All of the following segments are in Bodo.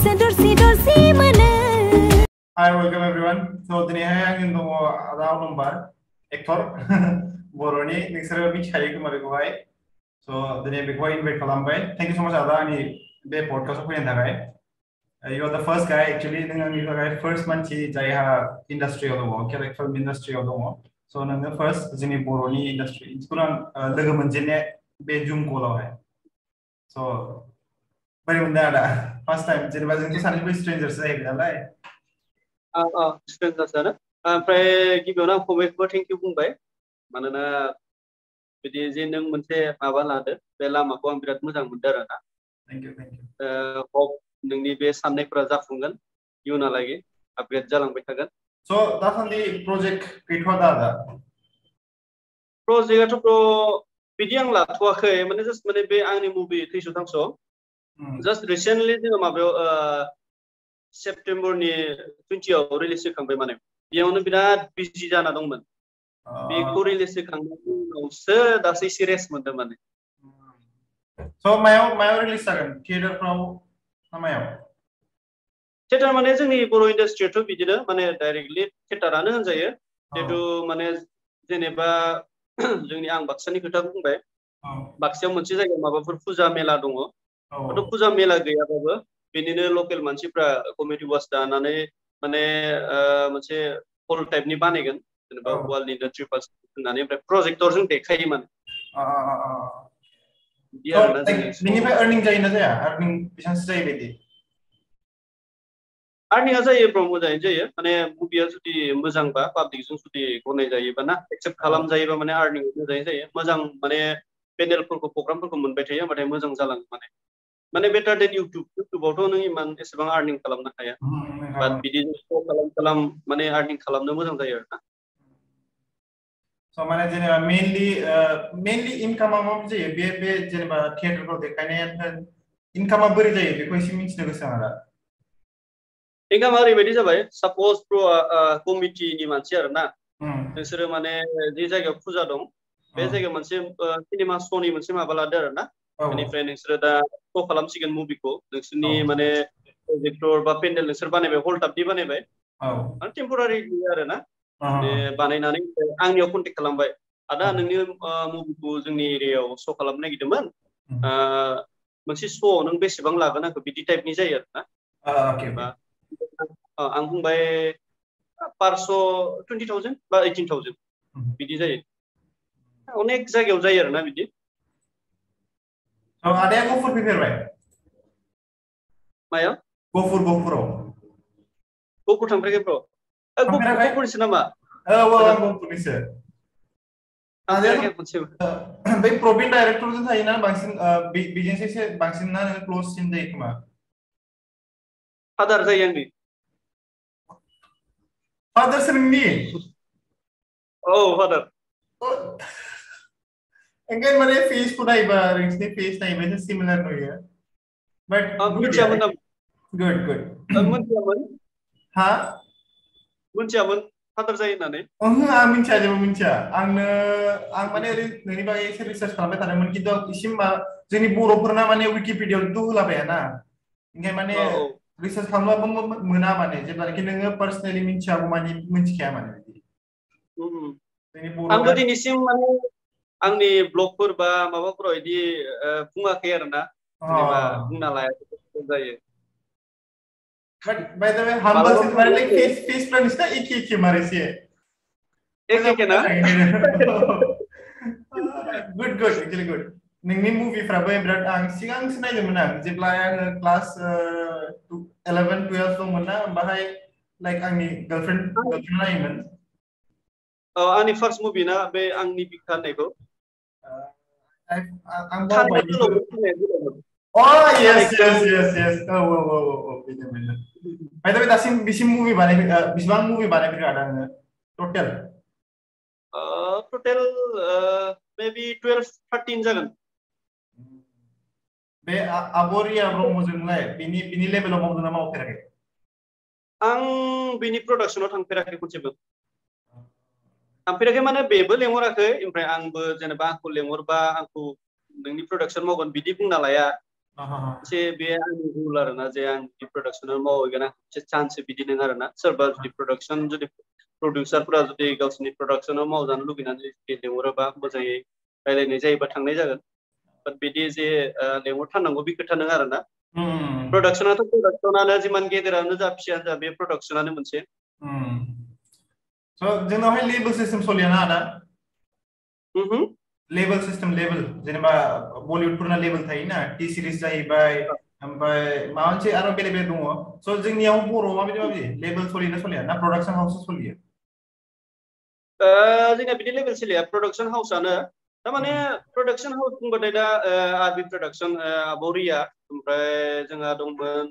Hi, welcome everyone. So today I am going to number actor Boroni Nixer which I come to So today before invite Kalambai. Thank you so much Ada ani be podcast ko yanda You are the first guy actually dengan you guy first manchi jaya industry of the world, film industry of the world. So nang the first jini Boroni industry. It's kurang lega menjene be Zoom call So bari benda ada first time jadi bazeng tu sana strangers saya bilang stranger जानो ओमफ्राय गिबियावनो आं फंबायखौबो थेंक इउ बुंबाय मानोना बिदि जे नों मोनसे माबा लादो बे लामाखौ आं बिराद मोजां मोनदों आरो ना थेंक इउ होप नोंनि बे साननायफोरा जाफुंगोन इयुनहालागै आपग्रेड जालांबाय थागोन So दासान्दि प्रजेक्ट गैथ'आ दा प्रजेक्टआथ' बिदि आं लाथ'वाखै माने जास्ट माने बे आंनि मुभि थैस' थांस' जास्ट रिसेन्टलि जोङो माबायाव सेप्टेम्बरनि 20आव रिलिज होखांबाय माने बेयावनो बिराद बिजि जाना दंमोन बेखौ रिलिज होखांनायनि उनावसो दासो एसे रेस्ट मोनदों माने So मायाव रिलिज जागोन थियेटारफ्राव ना मायाव थियेटार माने जोंनि बर' इन्डास्ट्रियाथ' बिदिनो माने डाइरेक्टलि थियेटारानो होनजायो जिहेतु माने जेनेबा जोंनि आं बाक्सानि खोथाखौ बुंबाय बाक्सायाव मोनसे जायगायाव माबाफोर फुजा मेला दङ हयथ' फुजा मेला गैयाबाबो बेनिनो लकेल मानसिफ्रा कमेडि वास दानानै माने मोनसे हल टाइपनि बानायगोन जेनेबा वालनिनो ट्रिपल होननानै ओमफ्राय प्रजेक्टरजों देखायो माने बिदि आरोना बेनिफ्राय अर्निं जायोना जाया अर्निं बेसेबांसो जायो बायदि आर्निंआ जायो ब्र मोजाङै जायो माने मुभिया जुदि मोजांबा पाब्लिकजों जुदि गनाय जायोबा ना एक्सेप्ट खालामजायोबा माने आर्निं मोजाङै जायो मोजां माने पेनेलफोरखौ प्रग्रामफोरखौ मोनबाय थायो होमबाथाय मोजां जालाङो माने बेटार देन इउटुबावथ' नों इमान एसेबां आर्निं खालामनो हाया बाट बिदि खालाम माने आर्निं खालामनो मोजां जायो आरोना So माने जेनेबा मेनलि इनकामा माबायदि जायो बे जेनेबा थियेटारफ्राव देखायनाया इनकामा बोरै जायो बेखौ एसे मिथिनो गोसो आं दा इनकामा ओरैबायदि जाबाय साप'ज कमिटिनि मानसि आरोना नोंसोरो माने जे जायगायाव फुजा दं बे जायगायाव मोनसे सिनेमा श'नि मोनसे माबा लादो आरोना बेनिफ्राय नोंसोरो दा श' खालामसिगोन मुभिखौ नोंसोरनि माने प्रजेक्टर बा पेन्डेल नोंसोर बानायबाय हल टाइपनि बानायबाय माने टेम्परारि आरोना बानायनानै आंनियाव कन्टेक्ट खालामबाय आदा नोंनि मुभिखौ जोंनि एरियायाव श' खालामनो नागिरदोंमोन मोनसे श' नों बेसेबां लागोन आंखौ बिदि टाइपनि जायो आरोना आं बुंबाय पारस' 20,000 बा 18,000 बिदि जायो अनेक जायगायाव जायो आरोना बिदि आदाया गफुर फैफेरबाय मायाव गफुर थांफेराखै ब्र गफुरनिसो नामा गफुरनिसो बै प्रबिन डाइरेक्टरजों थायोना बांसिन बेजोंसो एसे बांसिन ना नोङो क्ल'जसिन जायो खोमा फादार जायो आंनि फादार सोरनि फादार Again, माने फेसखौ नायबा नोंसिनि फेस नायबा एसे सिमिलार नुयो बाट मिथियामोन नामा गुड मिथियामोन हा मिथियामोन फादार जायो होननानै आं मिथिया जेबो मिथिया आं माने नोंनि बागै एसे रिसार्च खालामबाय थादोंमोन खिन्थु इसिम जोंनि बर'फोरना माने विकिपिडियाआवथ' होलाबायाना ओंखाय माने रिसार्च खालामबाबो मोना माने जेब्लानाखि नोङो पार्सनेलि मिथियागौ माने मिथिखाया माने आंबो दिनैसिम माने आंनि ब्लगफोर बा माबाफोराव बिदि बुङाखै आरोना जेनेबा बुंना लायाखै जायो But by the way, humble is like face friends na iki marisi. Ek na. Good, actually good. Ningni movie frabe berat ang sigang sinai demen ang jebla yang class 11 12 dong mana bahai like angni girlfriend laiman. Ani first movie na be angni bikhan neko. Ang bawa Oh yes. Oh. Bener. By the way, dasim bisim movie bisbang movie banyak ada total. Total maybe 12-13 jagan. Be abori abro mozunglai bini level of mozuna mau kira. Ang bini production of tangperakai kunci Tampirakai mana bebel lengorakai, impre angbe jeneba angku lengorba angku nengni production mau kon bidi pun nalaya. मोनसे बे आंनि रुल आरोना जे आं बिदि प्रडाक्सनाव मावहैगोन आं मोनसे चान्स बिदि नङा आरोना सोरबा जुदि प्रडाक्सन जुदि प्रडिउसारफोरा जुदि गावसोरनि प्रडाक्सनाव मावजानो लुगैनानै जुदि लेंहरोबा मोजाङै रायलायनाय जायोबा थांनाय जागोन बाट बिदि जे लेंहरथारनांगौ बे खोथा नङा आरोना प्रडाक्सनाथ' प्रडाक्सनानो जिमान गेदेरानो जा फिसायानो जा बे प्रडाक्सनानो मोनसे स' जोंनावहाय लेबेल सिस्टेम सोलिया ना आदा लेबेल सिस्टेम लेबेल जेनेबा बलिउडफोरना लेबेल थायोना टी सिरिज जाहैबाय ओमफ्राय माबा मोनसे आरो बेलेग बेलेग दङ स' जोंनियाव बर' माबायदि लेबेल सोलियोना सोलिया ना प्रडाक्सन हाउस सोलियो जोंना बिदि लेबेल सोलिया प्रडाक्सन हाउसआनो थारमाने प्रडाक्सन हाउस बुंबाथाय दा आरबि प्रडाक्सन बरिया ओमफ्राय जोंहा दंमोन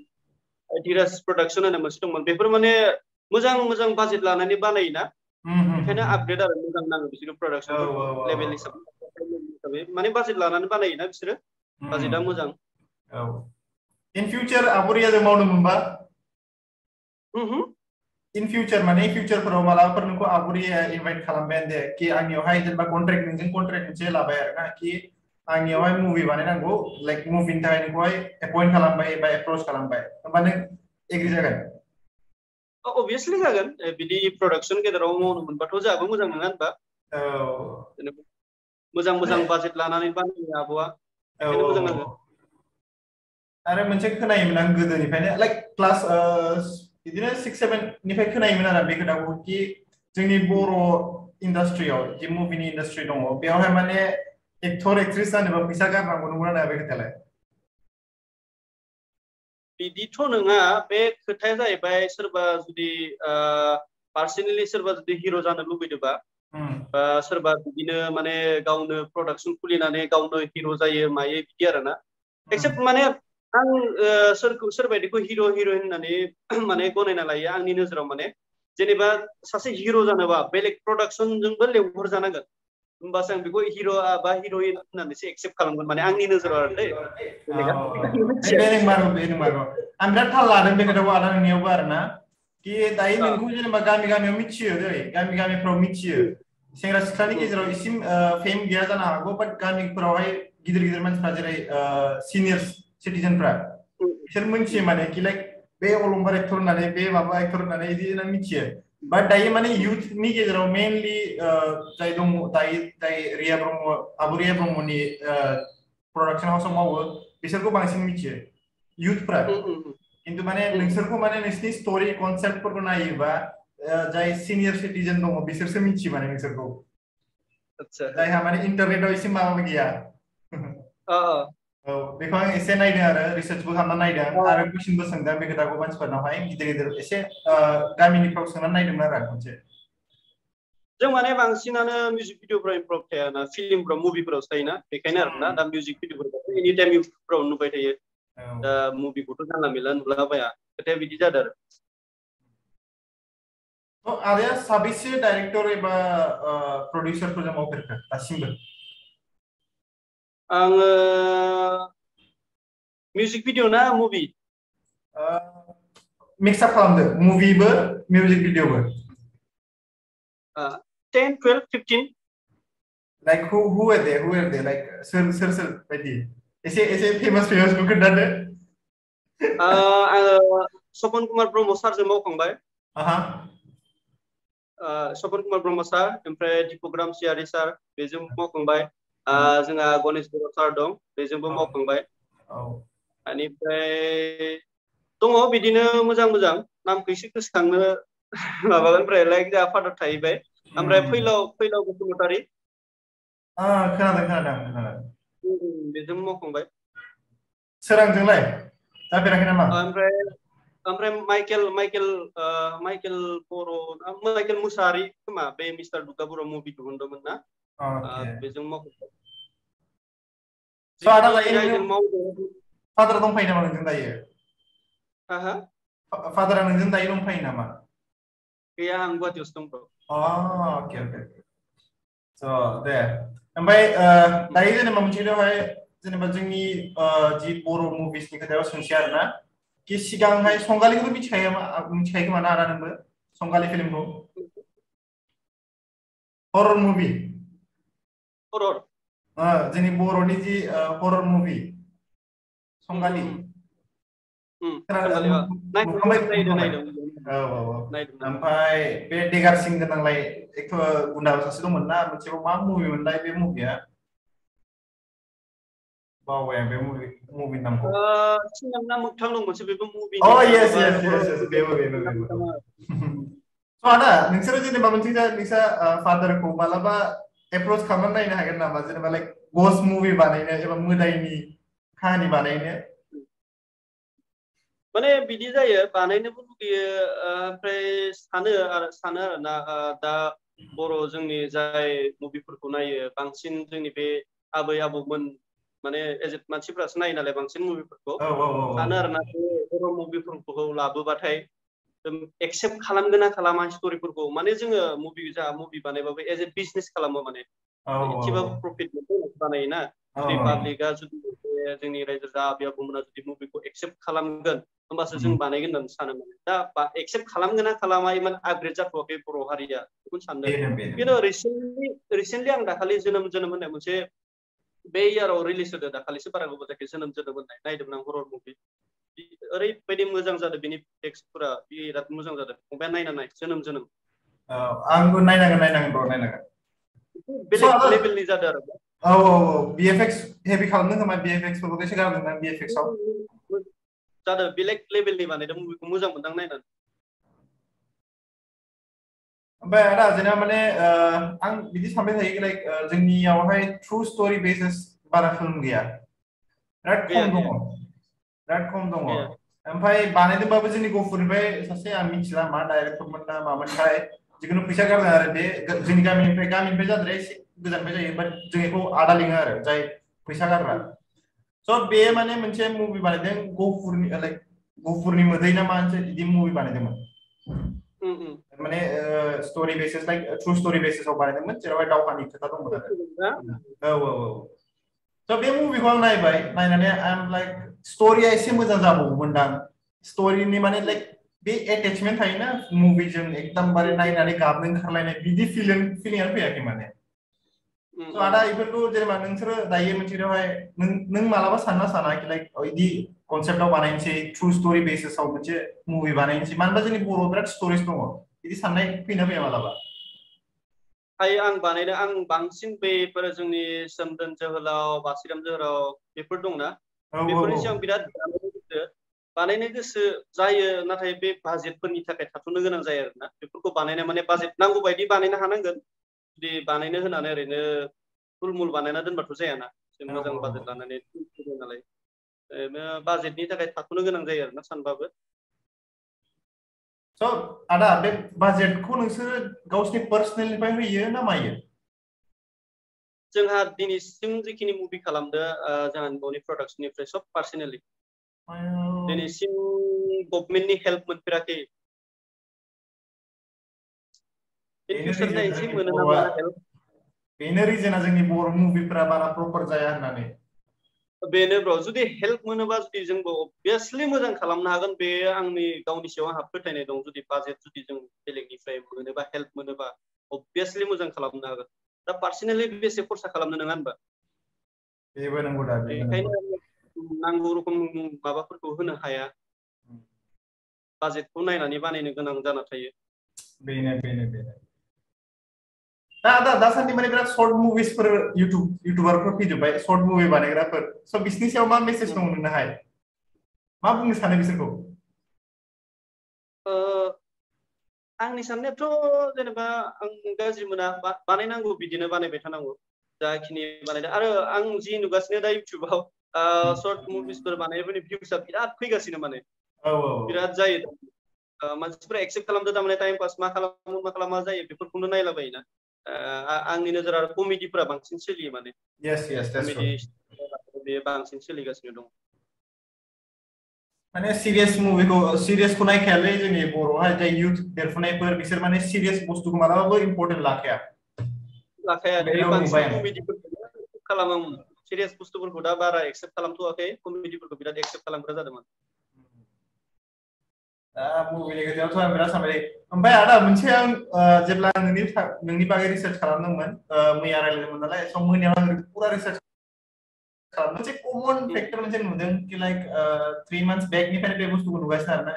धीराज प्रडाक्सन होननाय मोनसे दंमोन बेफोर माने मोजां मोजां बाजेट लानानै बानायोना बेखायनो आपग्रेड आरो मोजां नाङो बिसोरो प्रडाक्सनफोरखौ लेभेल हिसाबै माने बाजेट लानानै बानायोना बिसोरो बाजेटआ मोजां इन फिउचार आबरियाजों मावनो मोनबा इन फिउचार माने फिउचारफोराव मालाबाफोर नोंखौ आबरिया इनभाइट खालामबायानो दे कि आंनियावहाय जेनेबा कन्ट्रेक्ट नोंजों कन्ट्रेक्ट मोनसे लाबाय आरोना कि आंनियावहाय मुभि बानायनांगौ लाइक मुभिनि थाखाय नोंखौहाय एपइन्ट खालामबाय बा एप्रच खालामबाय होमबा नों एग्रि जागोन अबभियासलि जागोन बिदि प्रडाक्सन गेजेराव मावनो मोनबाथ' जोंहाबो मोजां नङा होनबा मोजां मोजां बाजेट लानानै बानायो आब'आ बेखायनो मोजां नाङो आरो मोनसे खोनायोमोन आं गोदोनिफ्रायनो लाइक क्लास बिदिनो 6-7 निफ्राय खोनायोमोन आरो बे खोथाखौ कि जोंनि बर' इन्डास्ट्रियाव जि मुभिनि इन्डास्ट्रि दङ बेयावहाय माने एक्टर एक्ट्रेस जानोबा फैसा गारनांगौ नंगौना नङा बे खोथायालाय बिदिथ' नङा बे खोथाया जाहैबाय सोरबा जुदि पार्सनेलि सोरबा जुदि हिर' जानो लुबैदोंबा बा सोरबा बिदिनो माने गावनो प्रडाक्सन खुलिनानै गावनो हिर' जायो मायो बिदि आरोना एक्सेप्ट माने आं सोरबायदिखौ हिर' हिर'इन होननानै माने गनायना लायो आंनि नोजोराव माने जेनेबा सासे हिर' जानोबा बेलेग प्रडाक्सनजोंबो लेंहर जानांगोन होमबासो आं बेखौ हिर' बा हिर'इन होननानैसो एक्सेप्ट खालामगोन माने आंनि नोजोराव आरो दै आं बिराद थाल लादों बे खोथाखौ आदा नोंनियावबो आरोना कि दायो नोंखौ जेनेबा गामि गामियाव मिथियो दै गामि गामिफ्राव मिथियो सेंग्रा सिख्लानि गेजेराव इसिम फेम गैया जानो हागौ बाट गामिफोरावहाय गिदिर गिदिर मानसिफ्रा जेरै सिनियर सिटिजेनफ्रा बिसोर मिथियो माने कि लाइक बे अलंबार एक्टर होननानै बे माबा एक्टर होननानै बिदि मिथियो बाट दायो माने इयुथनि गेजेराव मेनलि जाय दङ दायो जाय रिया ब्रह्म आब'रिया ब्रह्मनि प्रडाक्सन हाउसआव मावो बिसोरखौ बांसिन मिथियो इयुथफ्रा खिन्थु माने नोंसोरखौ माने नोंसिनि स्ट'रि कनसेप्टफोरखौ नायोबा जाय सिनियर सिटिजेन दङ बिसोरसो मिथियो माने नोंसोरखौ जायहा माने इन्टारनेटआव एसे माबा गैया औ बेखौ आं एसे नायदों आरो रिसार्चबो खालामना नायदों आरो कुइसनबो सोंदों बे खोथाखौ मानसिफोरनावहाय गिदिर गिदिर एसे गामिनिफ्राव सोंनानै नायदोंमोन आरो मोनसे जों माने बांसिनानो मिउजिक भिडिअफोराव इमप्रुभ थायाना फिल्मफोराव मुभिफोरावसो थायोना बेखायनो आरोना दा मिउजिक भिडिअफोरखौ एनि टाइम इउटुबफोराव नुबाय थायो दा मुभिखौथ' जानला मेरला नुलाबाया खोथाया बिदि जादों आरो आदाया साबेसे डाइरेक्टर एबा प्रडिउसारफोरजों मावफेरखो दासिमबो आङो मिउजिक भिडिअ ना मुभि मिक्सआप खालामदों मुभिबो music भिडिअबो 10, 12, 15 like who were they like सोर बायदि एसे फेमास को खोन्थादो आङो सपन कुमार ब्रह्म सारजों मावखांबाय सपन कुमार ब्रह्म सार ओमफ्राय दिपक रामसियारि सार बेजों मावखांबाय जोंहा गणेश बर' सार दं बेजोंबो मावखांबाय बेनिफ्राय दङ बिदिनो मोजां मोजां नामखौ एसे गोसोखांनो माबागोन ओमफ्राय लाइक जोंहा फादार थाहैबाय ओमफ्राय फैलाव बसुमतारी खोनादों बेजों मावखांबाय सोरांजोंलाय जाफेराखै नामा ओमफ्राय माइकेल बर' माइकेल मुसाहारि खोमा बे मिस्टार दुगा बर' मुभि दिहुनदोंमोन ना बेजों मावखांबाय फादार दंफायो नामा नोंजों दायो फादारा नोंजों दायो दंफायो नामा गैया आं गुवाहाटियावसो दं अके दे ओमफ्राय दायो जेनेबा मोनसेयावहाय जेनेबा जोंनि जि बर' मुभिसनि खोथायाव सोंसै आरोना कि सिगांहाय संगालिखौबो मिथिखायो खोमा ना आदा नोंबो संगालि फिल्मखौ हरर मुभि जोंनि बर'नि जि हरर मुभि संगालि ओमफ्राय बे देगार सिं गोनांलाय गुन्दा सासे दंमोन ना मोनसेयाव मा मुभि मोनलाय बे मुभिया बावबाय आं बे मुभि नामखौ सिगांना मोगथां दं मोनसे बेबो मुभि यस बेबो स' आदा नोंसोरो जेनेबा मोनसे नोंसा फादारखौ मालाबा एप्रोच खालामनानै नायनो हागोन नामा जेनेबा लाइक गस्ट मुभि बानायनो एबा मोदायनि काहानि बानायनो माने बिदि जायो बानायनोबो लुगैयो ओमफ्राय सानो आरोना दा बर' जोंनि जाय मुभिफोरखौ नायो बांसिन जोंनि बे आबै आबौमोन माने एजेड मानसिफोरासो नायो नालाय बांसिन मुभिफोरखौ सानो आरोना बे बर' मुभिफोरखौ लाबोबाथाय एक्सेप्ट खालामगोन ना खालामा स्ट'रिफोरखौ माने जोङो मुभि बानायबाबो एज ए बिजनेस खालामो माने एसेबाबो प्रफिट बानायोना जुदि पाब्लिकआ जुदि जोंनि रायजो जा आबै आबौमोना जुदि मुभिखौ एक्सेप्ट खालामगोन होमबासो जों बानायगोन होननानै सानो माने दा एक्सेप्ट खालामगोन ना खालामा इमान आपग्रेड जाथ'वाखै बर' हारिया बेखौनो सानदों खिन्थु रिसेन्टलि आं दाखालि जोनोम होननाय मोनसे बे इयाराव रिलिज होदो दाखालिसो बारा गोबाव जायाखै जोनोम होननाय नायदोंमोन आं हरर मुभि ओरैबायदि मोजां जादों बेनि टेक्सटफोरा बिराद मोजां जादों फंबाया नायना नाय जोनोम आंबो नायनांगोन बेलेग लेभेलनि जादों आरो VFX हेभि खालामदों खोमा VFX फोरखौ एसे गारदों आं VFX आव जादों बेलेग लेभेलनि बानायदों मुभिखौ मोजां मोनदों नायनानै ओमफ्राय आदा जेनेबा माने आं बिदि सानबाय थायो लाइक जोंनियावहाय ट्रु स्टोरी बेसिस बारा फिल्म गैया बिराद खम दङ ओमफ्राय बानायदोंबाबो जोंनि गफुरनिफ्राय सासे आं मिथिला मा डाइरेक्टरमोन ना मामोनथाय जिखुनु फैसा गारदों आरो बे जोंनि गामिनिफ्राय जाद्राय एसे गोजाननिफ्राय जायो बाट जों बेखौ आदा लिङो आरो जाय फैसा गारग्रा स' बे माने मोनसे मुभि बानायदों गफुरनि मोदै ना मा मोनसे बिदि मुभि बानायदोंमोन माने story basis like true story बेसिसाव बानायदोंमोन जेरावहाय दावहानि खोथा दंमोन आरो स' बे मुभिखौ आं नायबाय नायनानै आइ एम लाइक स्टोरीया एसे मोजां जाबावगौमोनदां स्टोरीनि माने लाइक बे एटेचमेन्ट थायोना मुभिजों एकदमबारे नायनानै गाबनो ओंखारलायनाय बिदि फिलिंआनो फैयाखै माने स' आदा बेफोरखौ जेनेबा नोंसोरो दायो मोनसेयावहाय नों मालाबा साना लाइक बिदि कनसेप्टआव बानायनोसै ट्रु स्टोरी बेसिसाव मोनसे मुभि बानायनोसै मानोना जोंनि बर'आव बिराद स्टोरिज दङ बिदि साननाय फैया मालाबा आं बांसिन बेफोर जोंनि सोमदोन जोहोलाव बासिराम जोहोलाव बेफोर दंना बेफोरनि सायाव बिराद बानायनो गोसो जायो नाथाय बे बाजेटफोरनि थाखाय थाथ'नो गोनां जायो आरोना बेफोरखौ बानायनाय माने बाजेट नांगौ बायदि बानायनो हानांगोन जुदि बानायनो होनानै ओरैनो थुलमुल बानायना दोनबाथ' जायाना जों मोजां बाजेट लानानै नालाय ओरैनो बाजेटनि थाखाय थाथ'नो गोनां जायो आरोना सानबाबो स' आदा बे बाजेटखौ नोंसोरो गावसोरनि पार्सनेलनिफ्राय होयो ना मायो जोंहा दिनैसिम जिखिनि मुभि खालामदो जोंहा न'नि प्रडाक्सननिफ्राय सब पार्सनेलि दिनैसिम गभर्नमेन्टनि हेल्प मोनफेराखै बेनो रिजोना जोंनि बर' मुभिफोरा बारा प्रपार जाया होननानै बेनो ब्र जुदि हेल्प मोनोबा जुदि जोंबो अबभियासलि मोजां खालामनो हागोन बे आंनि गावनि सायाव आंहा फोथायनाय दं जुदि बाजेट जुदि जों बेलेगनिफ्राय मोनोबा हेल्प मोनोबा अबभियासलि मोजां खालामनो हागोन दा पार्सनेलि बेसे खरसा खालामनो नङा होनबा बेबो नंगौ दा बेखायनो नांगौ रोखोम माबाफोरखौ होनो हाया बाजेटखौ नायनानै बानायनो गोनां जाना थायो बेनो दासान्दि माने बिराद सर्ट मुभिसफोर इउटुबारफोर फैजोब्बाय सर्ट मुभि बानायग्राफोर स' बिसोरनि सायाव मा मेसेज दं नोंनोहाय मा बुंनो सानो बिसोरखौ आंनि साननायाथ' जेनेबा आं गाज्रि मोना बानायनांगौ बिदिनो बानायबाय थानांगौ जाखिनि बानायदों आरो आं जि नुगासिनो दा इउटुबाव सर्ट मुभिसफोर बानायनायफोरनि भिउसआ बिराद फैगासिनो माने बिराद जायो मानसिफोरा एक्सेप्ट खालामदो थारमाने टाइम पास मा खालामा जायो बेफोरखौनो नायलाबायोना आंनि नोजोराव कमेडिफोरा बांसिन सोलियो माने कमेडि बेयो बांसिन सोलिगासिनो दं माने सिरियासखौ नायखायालै जोंनि बर'हाय जाय इउथ देरफुनायफोर बिसोर माने सिरियास बुस्थुखौ मालाबाबो इम्पर्टेन्ट लाखाया बांसिन कमेडिफोरखौ खालामो सिरियास बुस्थुफोरखौ दा बारा एक्सेप्ट खालामथ'वाखै कमेडिफोरखौ बिराद एक्सेप्ट खालामग्रा जादोंमोन मुभिनि खोथायावथ' आं बिराद सानबाय ओमफ्राय आदा मोनसे आं जेब्ला नोंनि बागै रिसार्च खालामदोंमोन मैया रायज्लायदोंमोन नालाय स' मोनायाव आं पुरा रिसार्च खालामनो मोनसे कमन फेक्टर मोनसे नुदों कि लाइक 3 months बेकनिफ्राय बे बुस्थुखौ नुगासिनो आरोना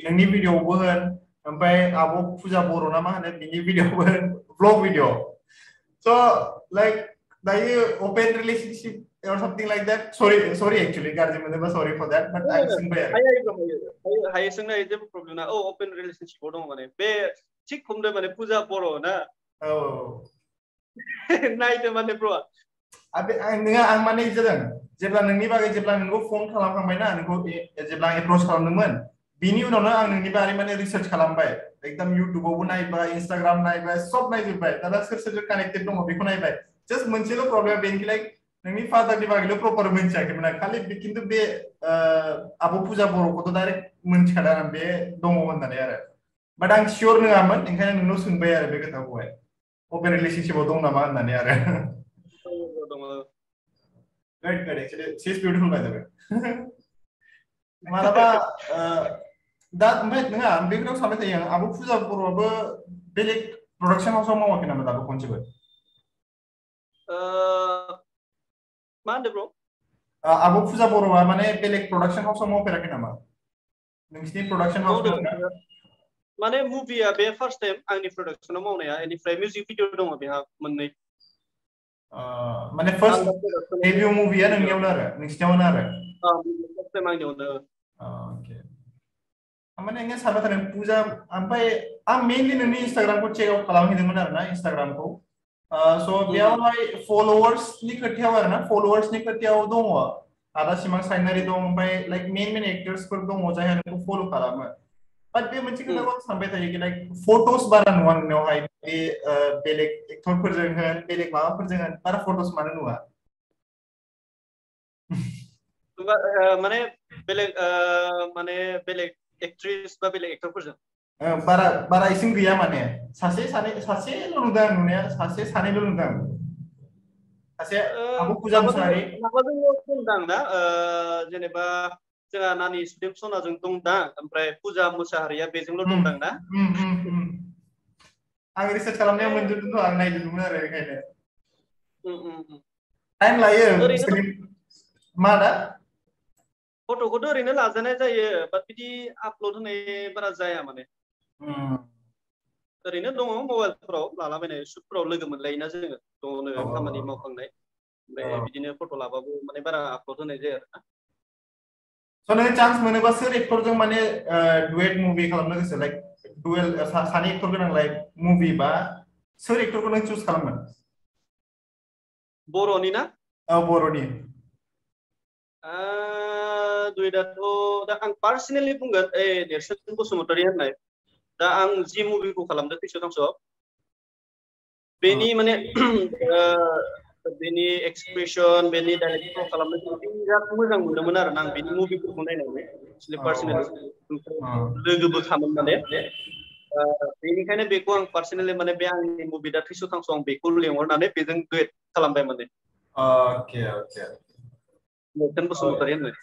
नोंनि भिडिअ'आवबो होन ओमफ्राय आब' फुजा बर' ना मा होनो बिनि भिडिअ'आवबो होन ब्लग भिडिअ स' लाइक दायो open relationship or something like that sorry actually गाज्रि मोनोबा sorry for that but आं सोंबाय आरो हायो सोंनाय जेबो प्रब्लेम ना open relationship दङ माने बे थिग हमदो माने फुजा बर' ना औ नायदो माने ब्र'आ आं माने जादों जेब्ला नोंनि बागै जेब्ला नोंखौ फन खालामखांबायना नोंखौ जेब्ला एप्रोच खालामदोंमोन बिनि उनावनो आं नोंनि बारै माने रिसार्च खालामबाय एकदम इउट्युबावबो नायबाय इन्स्टाग्राम नायबाय सब नायजोबबाय दाना सोर सोरजों कानेक्टेड दङ बेखौ नायबाय जास्ट मोनसेल' प्रब्लेम बेनोखि लाइक नोंनि फादारनि बागैल' प्रपार मिन्थियाखैमोन आं खालि खिन्थु बे आब' फुजा बर'खौथ' डाइरेक्ट मिन्थिखादों आं बे दङ होननानै आरो बाट आं सियर नङामोन ओंखायनो नोंनाव सोंबाय आरो बे खोथाखौहाय अपेन रिलेशनशिपआव दं नामा होननानै आरो Good, good. Actually, she's beautiful by the way. मालाबा दा ओमफ्राय नोंहा बे खोथाखौ सानबाय थायो आं आब' फुजा बर'आबो बेलेग प्रडाक्सन हाउसआव मावाखै नामा दाबो खनसेबो मा होनदों ब्र' आब' फुजा बर'आ माने बेलेग प्रडाक्सन हाउसआव मावफेराखै नामा नोंसिनि प्रडाक्सन हाउस माने मुभिया बे फार्स्ट टाइम आंनि प्रडाक्सनाव मावनाया बेनिफ्राय मिउजिक भिडिअ दङ बेहा मोननै माने फार्स्ट डेब्यू मुभिया नोंनियावनो आरो नोंसिनियावनो आरो फार्स्ट टाइम आंनियावनो ओके माने आं सानबाय थादों फुजा ओमफ्राय आं मेनलि नोंनि इन्स्टाग्रामखौ चेक आउट खालामहैदोंमोन आरोना इन्स्टाग्रामखौ स' बेयावहाय फलोवार्सनि खोथायाव आरोना फलोवार्सनि खोथायाव दङ आदा सिमां साइनारि दं ओमफ्राय लाइक मेन एक्टर्सफोर दङ जायहा नोंखौ फल' खालामो बाट बे मोनसे खोथाखौ आं सानबाय थायो कि लाइक फट'स बारा नुवा नोंनावहाय बे बेलेग एक्टरफोरजों होन बेलेग माबाफोरजों होन बारा फट'स मानो नुवा माने बेलेग एक्ट्रिस बा बेलेग एक्टरफोरजों बारा इसिं गैया माने सासेल' नुदों आं नुनाया सासे सानैल' नुदों सासे आब' फुजा मुसाहारि माबाजों दंदां ना जेनेबा जोंहा नानि सुदेम सनाजों दंदां ओमफ्राय फुजा मुसाहारिया बेजोंल' दंदां ना आं रिसार्च खालामनायाव मोनजोबदोंथ' आं नायजोबदोंमोन आरो बेखायनो टाइम लायो मा दा फट'खौथ' ओरैनो लाजानाय जायो बाट बिदि आपल'ड होनाय बारा जाया माने ओरैनो दङ मबाइलफोराव लालाबायनाय शुटफोराव लोगो मोनलायोना जोङो ज'नो खामानि मावखांनाय ओमफ्राय बिदिनो फट' लाबाबो माने बारा आपल'ड होनाय जाया आरोना स' नोङो चान्स मोनोबा सोर एक्टरजों माने डुएट मुभि खालामनो गोसो लाइक डुएल सानै एक्टर गोनां लाइक मुभि बा सोर एक्टरखौ नों चुज खालामगोन बर'नि ना बर'नि दुइटाथ' दा आं पार्सनेलि बुंगोन नेर्सोन बसुमतारी होननाय दा आं जि मुभिखौ खालामदों थैस' थांस'आव बेनि माने बेनि एक्सप्रेसन बेनि डाइरेक्टर खालामनायखौ बिराद मोजां मोनदोंमोन आरो आं बेनि मुभिफोरखौ नायनानै पार्सनेलि लोगोबो खामोन माने बेनिखायनो बेखौ आं पार्सनेलि माने बे आंनि मुभि दा थैस' थांस' आं बेखौ लेंहरनानै बेजों डुएट खालामबाय माने नेर्सोन बसुमतारी होननाय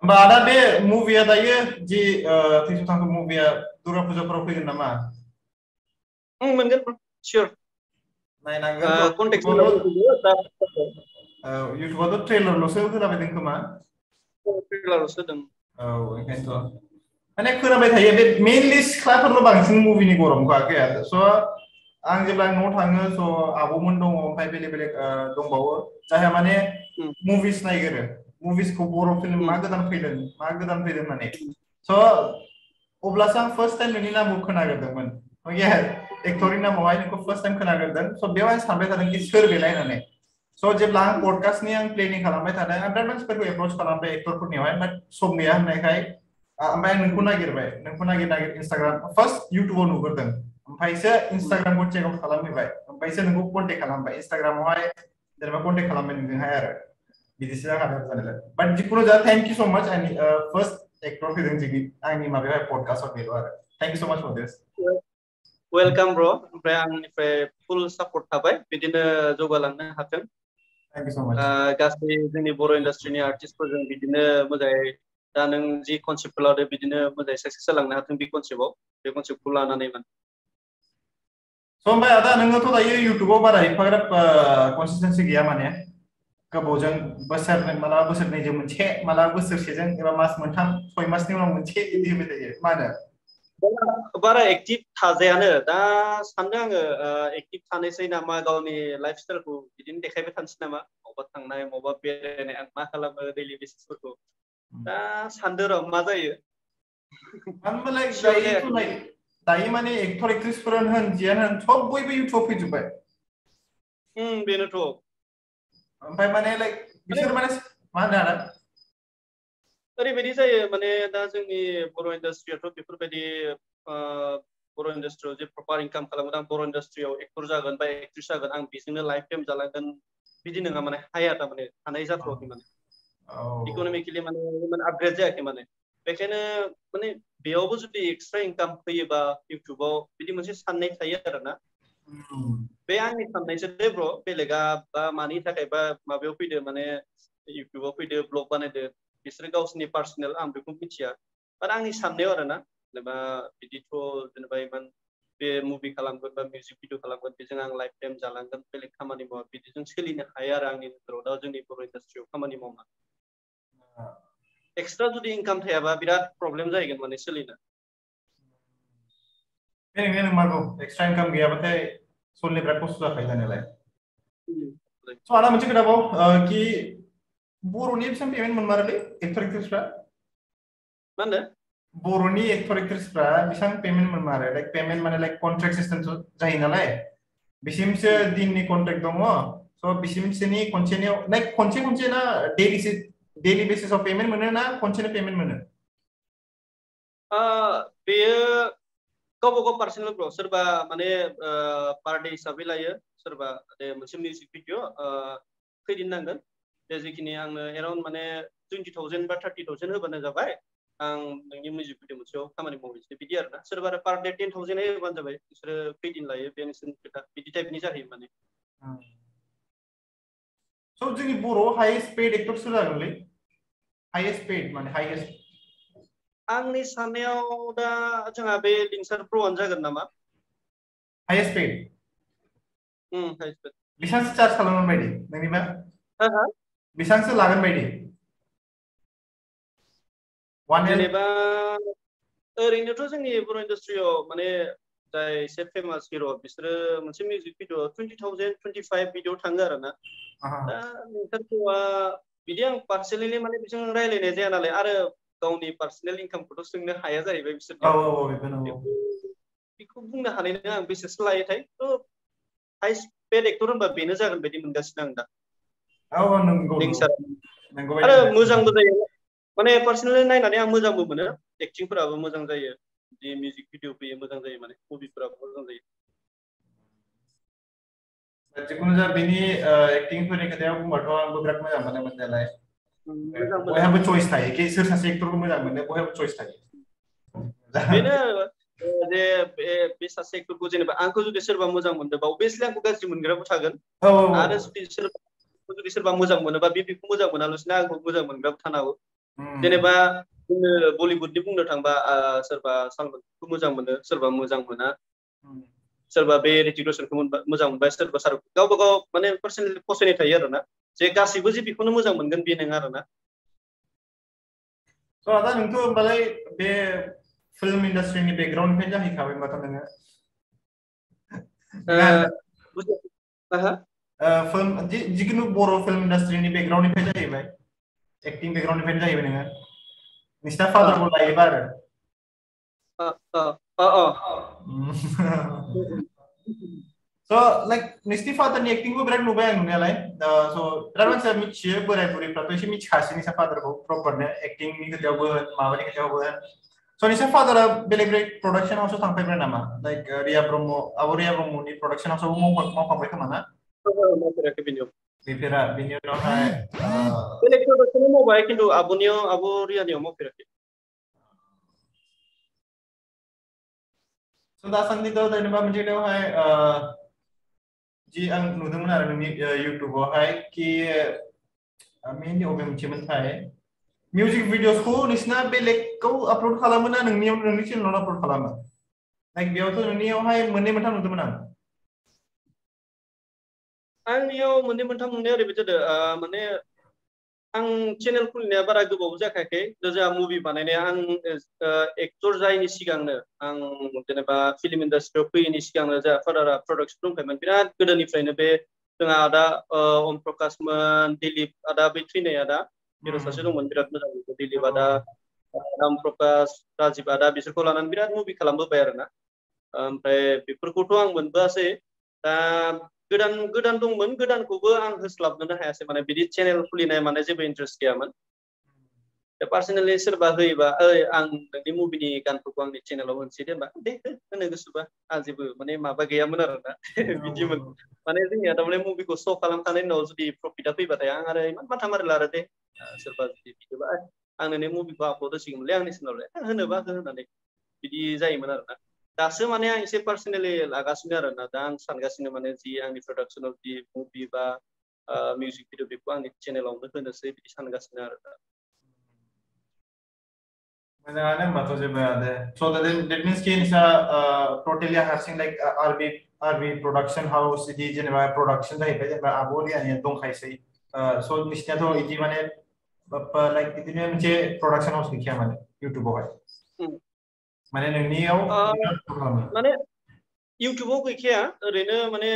होमबा आदा बे मुभिया दायो जि थैस' थांस' मुभिया दुर्गा फुजाफोराव फैगोन नामा मोनगोन सियर नायनांगोन इउटुबावथ' ट्रेलारल'सो होलाबायदों खोमा ट्रेलारल'सो होदों ओंखायनोथ' माने खोनाबाय थायो बे मेनलि सिख्लाफोरल' बांसिन मुभिनि गरम खायाखै स' आं जेब्ला न'आव थाङो स' आब'मोन दङ ओमफ्राय बेलेग बेलेग दंबावो जायहा माने मुभिस नायगोरो मुभिसखौ बर' फिल्म मा गोदान फैदों होननानै स' अब्लासो आं फार्स्ट टाइम नोंनि नामखौ खोनागोरदोंमोन एक्टरनि नामावहाय नोंखौ फार्स्ट टाइम खोनागोरदों स' बेयाव आं सानबाय थादों कि सोर बेलाय होननानै स' जेब्ला आं पडकास्टनि आं प्लेनिं खालामबाय थादों आं बिराद मानसिफोरखौ एप्रच खालामबाय एक्टरफोरनियावहाय बाट सम गैया होननायखाय ओमफ्राय नोंखौ नागिरबाय नोंखौ नागिर इन्स्टाग्राम फार्स्ट इउटुबाव नुगोरदों ओमफ्रायसो इन्स्टाग्रामखौ चेक आउट खालामहैबाय ओमफ्रायसो नोंखौ कन्टेक्ट खालामबाय इन्स्टाग्रामावहाय जेनेबा कन्टेक्ट खालामबाय नोंजोंहाय आरो बिदिसो जाखादों जानायलाय बाट जिखुनु जा थेंक इउ स' माच आंनि फार्स्ट एक्टर फैदों जोंनि आंनि माबायावहाय पडकास्टआव बेल' आरो थेंक इउ स' माच फर दिस वेलकाम ब्र ओमफ्राय आंनिफ्राय फुल सापर्ट थाबाय बिदिनो जौगालांनो हाथों थेंक इउ स' माच गासै जोंनि बर' इन्डास्ट्रिनि आर्टिस्टफोरजों बिदिनो मोजाङै दा नों जि कनसेप्टखौ लादो बिदिनो मोजाङै साक्सेस जालांनो हाथों बे कनसेप्टखौ लानानै स' ओमफ्राय आदा नोङोथ' दायो इउटुबाव बारा एफाग्राब कनसिस्टेन्सि गैया माने गोबावजों बोसोरनै मालाबा बोसोरनैजों मोनसे मालाबा बोसोरसेजों एबा मास मोनथाम 6 मासनि उनाव मोनसे बिदि होबाय थायो मा होनो बारा एक्टिभ थाजायानो दा सानदों आङो एक्टिभ थानोसै नामा गावनि लाइफ स्टाइलखौ बिदिनो देखायबाय थानोसै नामा मबा थांनाय मबा बेरायनाय आं मा खालामो दैलि बेसिसफोरखौ दा सानदों र' मा जायो माने दायो माने एक्टर एक्ट्रेसफोरानो होन जियानो होन सब बयबो इउटुबाव फैजोब्बाय बेनोथ' ओमफ्राय माने बिसोर माने मा होनो आदा ओरैबायदि जायो माने दा जोंनि बर' इन्डास्ट्रियाथ' बेफोरबायदि बर' इन्डास्ट्रियाव जे प्रपार इनकाम खालामगोन आं बर' इन्डास्ट्रियाव एक्टर जागोन बा एक्ट्रेस जागोन आं बेजोंनो लाइफ टाइम जालांगोन बिदि नङा माने हाया थारमाने हानाय जाथ'वाखै माने इक'नमिकेलि माने आपग्रेड जायाखै माने बेखायनो माने बेयावबो जुदि एक्सट्रा इनकाम फैयोबा इउटुबाव बिदि मोनसे साननाय थायो आरोना बे आंनि साननायसो दे ब्र' बेलेगा बा मानि थाखाय बा माबायाव फैदो माने इउटुबाव फैदो ब्लग बानायदो बिसोर गावसोरनि पार्सनेल आं बेखौ मिथिया बाट आंनि साननायाव आरोना जेनेबा बिदिथ' जेनेबा इमान बे मुभि खालामगोन बा मिउजिक भिडिअ खालामगोन बेजों आं लाइफ टाइम जालांगोन बेलेग खामानि मावा बिदिजों सोलिनो हाया आरो आंनि नोजोराव दा जोंनि बर' इन्डास्ट्रियाव खामानि मावना एक्सट्रा जुदि इनकाम थायाबा बिराद प्रब्लेम जाहैगोन माने सोलिनो बेनो नंमारगौ एक्सट्रा इनकाम गैयाबाथाय सोलिनो बिराद खस्थ' जाखायो जानायालाय स' आदा मोनसे खोथाबाव कि बर'नि बेसेबां पेमेन्ट मोनमारोलै एक्टर एक्ट्रेसफ्रा मा होनदों बर'नि एक्टर एक्ट्रेसफ्रा बेसेबां पेमेन्ट मोनमारो पेमेन्ट माने कन्ट्रेक्ट सिस्टेम जायो नालाय बेसिमसो दिननि कन्ट्रेक्ट दङ स' बेसिमसोनि खनसेनियाव खनसे ना डेली बेसिसाव पेमेन्ट मोनो ना खनसेनो पेमेन्ट मोनो बेयो गावबा गाव पार्सनेल ब्र सोरबा माने पार डे हिसाबै लायो सोरबा मोनसे मिउजिक भिडिअ खैदिन नांगोन बे जिखिनि आंनो एराउन्ड माने 20,000 बा 30,000 होबानो जाबाय आं नोंनि मिउजिक भिडिअ मोनसेयाव खामानि मावनोसै बिदि आरोना सोरबा पार डे 10,000 होबानो जाबाय बिसोरो खैदिन लायो बे नोंसोरनि खोथा बिदि टाइपनि जाहैयो माने स' जोंनि बर'आव हाइएस्ट पेड एक्टर सोर जागोनलै हाइएस्ट पेड माने हाइएस्ट आंनि साननायाव दा जोंहा बे लिंसार ब्र'आनो जागोन नामा हाइएस्ट पेड हाइएस्ट पेड बेसेबांसो चार्ज खालामगोन बायदि नोंनिबा बेसेबांसो लागोन बायदि जेनेबा ओरैनोथ' जोंनि बर' इन्डास्ट्रियाव माने जाय एसे फेमास हिर' बिसोरो मोनसे मिउजिक भिडिअ 20,000 25 बिदियाव थाङो आरो ना दा लिंसारखौआ बिदि आं पार्सनेलि माने बिजों रायलायनाय जाया नालाय आरो गावनि पार्सनेल इनकामखौथ' सोंनो हाया जाहैबाय बिसोरनियाव बेखौ बुंनो हानाय नङा आं बेसेसो लायोथाय थ' हाइस्ट पेड एक्टर होनबा बेनो जागोन बायदि मोनगासिनो आं दा आरो मोजांबो जायो माने पार्सनेलि नायनानै आं मोजांबो मोनो एक्टिंफोराबो मोजां जायो जि मिउजिक भिडिअ फैयो मोजां जायो माने मुभिफोराबो मोजां जायो जिखुनु जा बेनि एक्टिंफोरनि खोथायाव बुंबाथ' आंबो बिराद मोजां मोनो मोननायालाय बयहाबो चॉइस थायो कि सोर सासे एक्टरखौ मोजां मोनो बयहाबो चॉइस थायो बेनो जे बे सासे एक्टरखौ जेनेबा आंखौ जुदि सोरबा मोजां मोनदोंबा अबभियासलि आंखौ गाज्रि मोनग्राबो थागोन आरो जुदि सोरबा मोजां मोनोबा बेखौ मोजां मोनालासिनो आंखौ मोजां मोनग्राबो थानो हागौ जेनेबा जोङो बलिउडनि बुंनो थांबा सोरबा सालमानखौ मोजां मोनो सोरबा मोजां मोना सोरबा बे ऋतिक रशनखौ मोजां मोनबाय सोरबा शाहरुख गावबा गाव माने पार्सनेलि फसायनाय थायो आरोना जे गासैबो जे बेखौनो मोजां मोनगोन बे नङा आरोना स' आदा नोंथ' होमबालाय बे फिल्म इन्डास्ट्रिनि बेकग्राउन्डनिफ्रायनो जाहैखाबाय होनबाथ' नोङो जिखुनु बर' फिल्म इन्डास्ट्रिनि बेकग्राउन्डनिफ्राय जाहैबाय एक्टिं बेकग्राउन्डनिफ्रायनो जाहैबाय नोङो नोंसिना फादारखौ लायोबा आरो स' नोंसिनि फादारनि एक्टिंखौ बिराद नुबाय आं नुनायालाय स' बिराद मानसिया मिथियो बोराय बुरैफ्राथ' एसे मिथिखासै नोंसा फादारखौ प्रपारनो एक्टिंनि खोथायावबो माबानि खोथायावबो स' नोंसा फादारा बेलेग बेलेग प्रडाक्सन हाउसआव थांफेरबाय नामा रिया ब्रह्म आब' रिया ब्रह्मनि प्रडाक्सन हाउसआवबो मावफांबाय खोमा ना मावफेराखै बेनि उनावहाय बेलेग प्रडाक्सनाव मावबाय खिन्थु आब' रियानियाव मावफेराखै दासान्दिथ' जेनेबा मोनसे खोथायावहाय जि आं नुदोंमोन आरो नोंनि इउटुबावहाय कि मेनलि अबे मोनसेमोनथाय मिउजिक भिडिअसखौ नोंसिना बेलेगखौ आपल'ड खालामो ना नोंनि चेनेलाव आपल'ड खालामो बेयावथ' नोंनियावहाय मोननै मोनथाम नुदोंमोन आं आंनियाव मोननै मोनथाम मोननाया ओरैबायदि जादों माने आं चेनेल खुलिनाया बारा गोबाव जाखायाखै जोंहा मुभि बानायनाया आं एक्टर जायैनि सिगांनो आं जेनेबा फिल्म इन्डास्ट्रियाव फैयैनि सिगांनो जोंहा फादारा प्रडाक्सन दंखायोमोन बिराद गोदोनिफ्रायनो बे जोंहा आदा ओम प्रकाशमोन दिलीप आदा बै थैनाय आदा हिर' सासे दंमोन बिराद मोजां दिलीप आदा राम प्रकाश राजिब आदा बिसोरखौ लानानै बिराद मुभि खालामबोबाय आरोना ओमफ्राय बेफोरखौथ' आं मोनबोआसै दा गोदान दंमोन गोदानखौबो आं होस्लाबनोनो हायासै माने बिदि चेनेल खुलिनाय माने जेबो इन्ट्रेस्ट गैयामोन पार्सनेलि सोरबा होयोबा आं नोंनि मुभिनि गानफोरखौ आंनि चेनेलाव होनोसै दे होनबा दे होनो गोसोबा आं जेबो माने माबा गैयामोन आरोना बिदिमोन माने जोंनिया थारमाने मुभिखौ श' खालामखांनायनि उनाव जुदि प्रफिटआ फैबाथाय आं आरो इमान माथा मारिला आरो दे सोरबा जुदि बिदिबा आं नोंनि मुभिखौ आपल'ड होसिगोनलै आंनि चेनेलावलाय होनोबा हो होननानै बिदि जायोमोन आरोना दासो माने आं एसे पार्सनेलि लागासिनो आरोना दा आं सानगासिनो माने जि आंनि प्रडाक्सनाव जि मुभि बा मिउजिक भिडिअ बेखौ आंनि चेनेलावनो होनोसै बिदि सानगासिनो आरो दा मोजाङानो होनबाथ' जेबो दे so that means कि नोंसा टटेलि हारसिं लाइक आरबि प्रडाक्शन हाउस इदि जेनेबा प्रडाक्शन जाहैबाय जेनेबा आब' लियानिया दंखायोसै so नोंसिनाथ' इदि माने लाइक बिदिनो मोनसे प्रडाक्शन हाउस गैखाया माने इउटुबावहाय माने नोंनियाव माने इउटुबाव गैखाया ओरैनो माने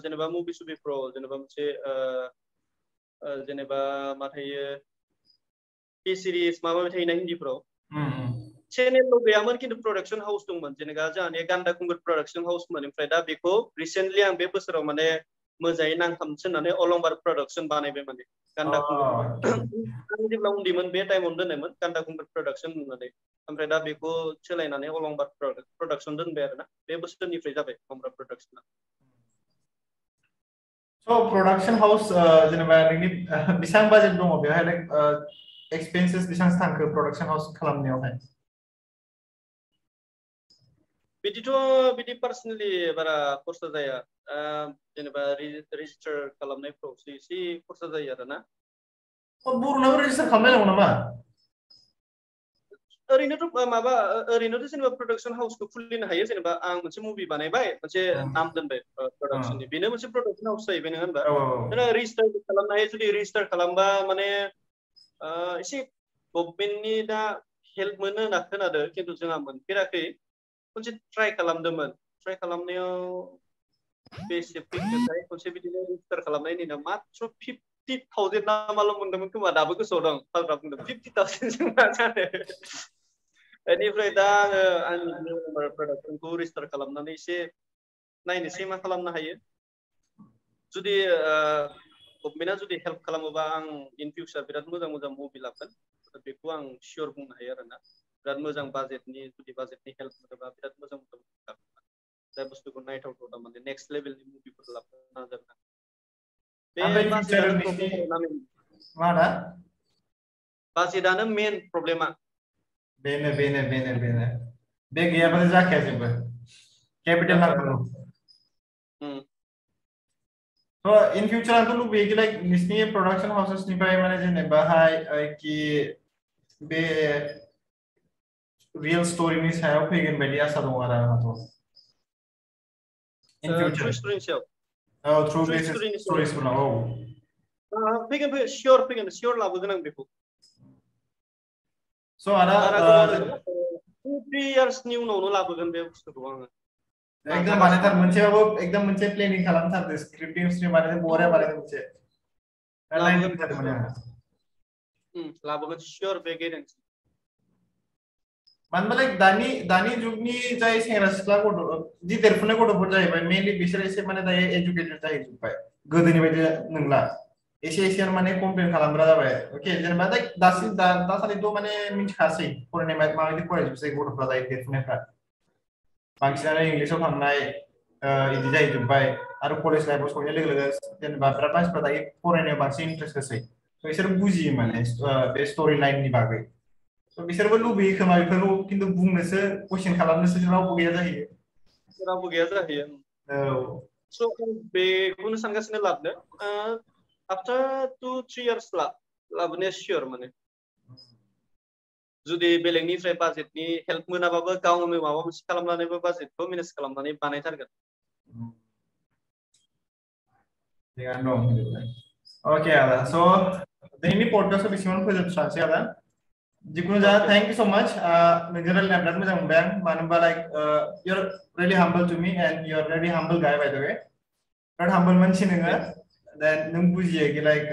जेनेबा मुभि सुभिफ्राव जेनेबा मोनसे जेनेबा मा थायो टि सिरिज माबा माबि थायोना हिन्दीफ्राव चेनेलल' गैयामोन खिन्थु प्रडाक्शन हाउस दंमोन जेनेबा जोंहानि गान्दा कुंगुर प्रडाक्शन हाउसमोन ओमफ्राय दा बेखौ रिसेन्टलि आं बे बोसोराव माने मोजाङै नांथामसो होननानै अलंबार प्रडाक्शन बानायबाय माने गान्दा कुंगुर आं जेब्ला उन्दैमोन बे टाइमावनो दोननायमोन गान्दा कुंगुर प्रडाक्शन होननानै ओमफ्राय दा बेखौ सोलायनानै अलंबार प्रडाक्शन दोनबाय आरोना बे बोसोरनिफ्राय जाबाय अलंबार प्रडाक्शना so production house जेनेबा नोंनि बेसेबां बाजेट दङ बेवहाय लाइक एक्सपेन्सेस बेसेबां थांखो प्रडाक्शन हाउस खालामनायावहाय बिदिथ' बिदि पार्सनेलि बारा खरसा जाया जेनेबा रेजिस्टार खालामनायफ्रावसो एसे खरसा जायो आरोना बर'नाबो रेजिस्टार खालामनांगौ नामा ओरैनोथ' माबा ओरैनोथ' जेनेबा प्रडाक्शन हाउसखौ खुलिनो हायो जेनेबा आं मोनसे मुभि बानायबाय मोनसे नाम दोनबाय प्रडाक्शननि बेनो मोनसे प्रडाक्शन हाउस जाहैबाय नङा होनबा जोंना रेजिस्टार खालामनो हायो जुदि रेजिस्टार खालामबा माने एसे गभर्नमेन्टनि दा हेल्प मोनो होनना खोनादों खिन्थु जोंहा मोनफेराखै खनसे ट्राइ खालामदोंमोन ट्राइ खालामनायाव बेसे फैखोथाय खनसे बिदिनो रेजिस्टार खालामनायनि उनाव मात्र 50,000 ना माल' मोनदोंमोन खोमा दाबो गोसोआव दं फाग्रा बुंदों 50,000 जों मा जानो बेनिफ्राय दा आङो आंनि प्रडाक्शनखौ रेजिस्टार खालामनानै एसे नायनोसै मा खालामनो हायो जुदि गभर्नमेन्टआ जुदि हेल्प खालामोबा आं इन फिउचार बिराद मोजां मोजां मुभि लागोन बेखौ आं सियर बुंनो हायो आरोना बिराद मोजां बाजेटनि जुदि बाजेटनि हेल्प मोनोबा बिराद मोजां मोजां मुभि लागोन जाय बुस्थुखौ नायथावथाव थारमाने नेक्स्ट लेभेलनि मुभिफोर लाबोनो नाजागोन बे बाजेटआनो प्रब्लेम आरोना मा होना बाजेटआनो मेन प्रब्लेमा बेनो बे गैयाबानो जाखाया जेबो केपिटेल नांथारगौ थ' इन फिउचार आंथ' लुबैयो कि लाइक नोंसिनि प्रडाक्शन हाउसेसनिफ्राय माने जेनेबाहाय कि बे रियेल स्ट'रिनि सायाव फैगोन बायदि आसा दं आरो आंहाथ' इन फिउचार थ्रु बे स्ट'रिसफोराव फैगोन सियर लाबोगोन आं बेखौ स' आदा बारा गोबाव नङा 2-3 इयार्सनि उनावनो लाबोगोन बे बुस्थुखौ आङो एकदम बानायथार मोनसेबाबो एकदम मोनसे प्लेनिं खालामथारदो स्क्रिप्टिं बानायदो बरिया बानायदो मोनसे लाबोगोन सियर बे गेरेन्टि मानो लाइक दानि जुगनि जाय सेंग्रा सिख्ला गथ' जि देरफुनाय गथ'फोर जाहैबाय मेनलि बिसोर एसे माने दायो एजुकेटेड जाहैजोब्बाय गोदोनि बायदि नंला एसे माने कमप्लेन खालामग्रा जाबाय अके जेनेबा दासान्दिथ' माने मिथिखासै फरायनाय माबायदि फरायजोबसै गथ'फ्रा दायो देरफुनायफ्रा बांसिनानो इंलिसाव थांनाय इदि जाहैजोब्बाय आरो कलेज लाइफआव सहैनाय लोगो लोगो जेनेबा बिराद मानसिफ्रा दायो फरायनायाव बांसिन इन्ट्रेस्ट होसै बिसोर बुजियो माने बे स्ट'रि लाइननि बागै बिसोरबो लुबैयो खोमा बेफोरखौ खिन्थु बुंनोसो कुइसन खालामनोसो रावबो गैया जाहैयो औ स' बेखौनो सानगासिनो लाबोनो आफ्टार 2-3 इयार्स लाबोनाया सियर माने जुदि बेलेगनिफ्राय बाजेटनि हेल्प मोनाबाबो गावनो माबा मोनसे खालामनानैबो बाजेटखौ मेनेज खालामनानै बानायथारगोन Jangan dong gitu kan. Oke Ada. So ini podcast bising fokus ada. Jikunu ja, thank you so much. Ngejeral nabrak mo jang bang, manumba like you're really humble to me and you're really humble guy by the way. Not humble man sinenga. Then nungbuji like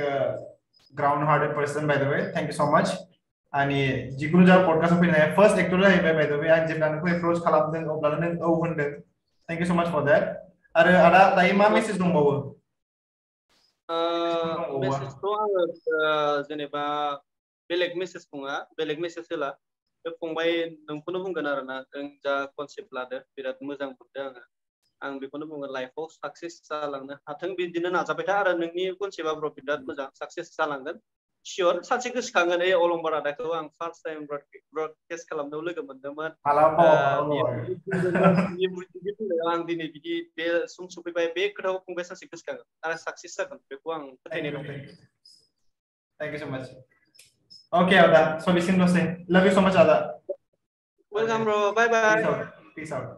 ground-hearted person by the way. Thank you so much. Ani jikunu ja podcast opini first actor by the way. Ang jemlan ko approach kalap deng oblalan deng hundeng. Thank you so much for that. Ada taima message dong bawa. Message to आङो जेनेबा बेलेग मेसेज बुङा बेलेग मेसेज होला बे फंबाय नोंखौनो बुंगोन आरोना जों जा कनसेप्ट लादो बिराद मोजां मोनदों आं बेखौनो बुङो लाइफआव साक्सेस जालांनो हाथों बिदिनो नाजाबाय था आरो नोंनि कनसेप्टआ बिराद मोजां साक्सेस जालांगोन सियर सानसे गोसोखांगोन ए अलंबार आदाखौ आं फार्स्ट टाइम ब्रडकास्ट खालामनायाव लोगो मोनदोंमोन आं दिनै बिदि बे सम सफैबाय बे खोथाखौ फंबाय सानसे गोसोखांगोन आरो साक्सेस जागोन बेखौ आं फोथायनाय दं Thank you so much. Okay, Ada. So listen to say. Love you so much, Ada. Welcome, bro. Bye bye. Peace out. Peace out.